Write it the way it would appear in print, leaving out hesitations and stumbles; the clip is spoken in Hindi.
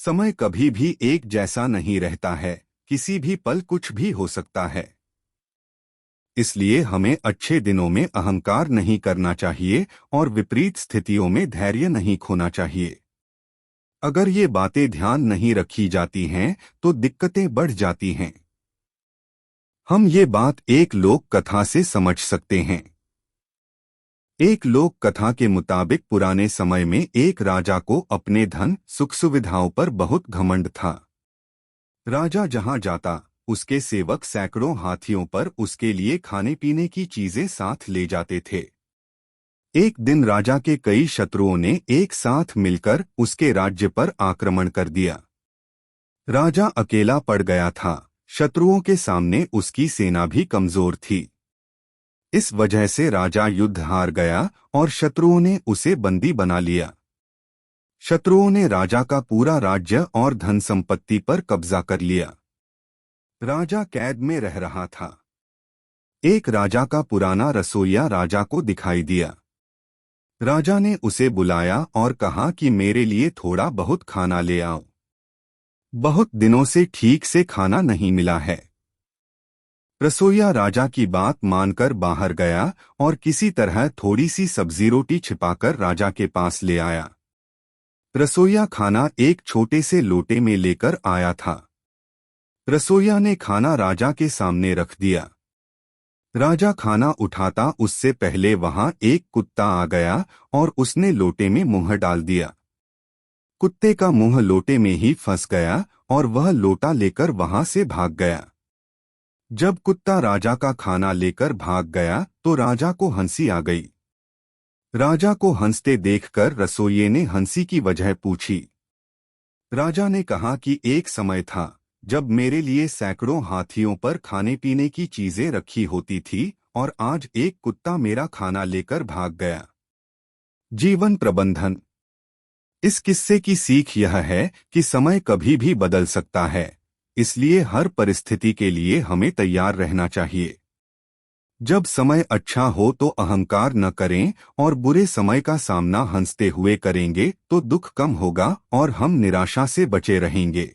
समय कभी भी एक जैसा नहीं रहता है, किसी भी पल कुछ भी हो सकता है। इसलिए हमें अच्छे दिनों में अहंकार नहीं करना चाहिए और विपरीत स्थितियों में धैर्य नहीं खोना चाहिए। अगर ये बातें ध्यान नहीं रखी जाती हैं तो दिक्कतें बढ़ जाती हैं। हम ये बात एक लोक कथा से समझ सकते हैं। एक लोक कथा के मुताबिक पुराने समय में एक राजा को अपने धन सुख सुविधाओं पर बहुत घमंड था। राजा जहां जाता उसके सेवक सैकड़ों हाथियों पर उसके लिए खाने पीने की चीजें साथ ले जाते थे। एक दिन राजा के कई शत्रुओं ने एक साथ मिलकर उसके राज्य पर आक्रमण कर दिया। राजा अकेला पड़ गया था, शत्रुओं के सामने उसकी सेना भी कमजोर थी। इस वजह से राजा युद्ध हार गया और शत्रुओं ने उसे बंदी बना लिया। शत्रुओं ने राजा का पूरा राज्य और धन संपत्ति पर कब्जा कर लिया। राजा कैद में रह रहा था। एक राजा का पुराना रसोइया राजा को दिखाई दिया। राजा ने उसे बुलाया और कहा कि मेरे लिए थोड़ा बहुत खाना ले आओ। बहुत दिनों से ठीक से खाना नहीं मिला है। रसोइया राजा की बात मानकर बाहर गया और किसी तरह थोड़ी सी सब्जी रोटी छिपाकर राजा के पास ले आया। रसोइया खाना एक छोटे से लोटे में लेकर आया था। रसोइया ने खाना राजा के सामने रख दिया। राजा खाना उठाता उससे पहले वहां एक कुत्ता आ गया और उसने लोटे में मुंह डाल दिया। कुत्ते का मुंह लोटे में ही फंस गया और वह लोटा लेकर वहां से भाग गया। जब कुत्ता राजा का खाना लेकर भाग गया तो राजा को हंसी आ गई। राजा को हंसते देखकर रसोइये ने हंसी की वजह पूछी। राजा ने कहा कि एक समय था जब मेरे लिए सैकड़ों हाथियों पर खाने पीने की चीजें रखी होती थी और आज एक कुत्ता मेरा खाना लेकर भाग गया। जीवन प्रबंधन। इस किस्से की सीख यह है कि समय कभी भी बदल सकता है, इसलिए हर परिस्थिति के लिए हमें तैयार रहना चाहिए। जब समय अच्छा हो तो अहंकार न करें और बुरे समय का सामना हंसते हुए करेंगे तो दुख कम होगा और हम निराशा से बचे रहेंगे।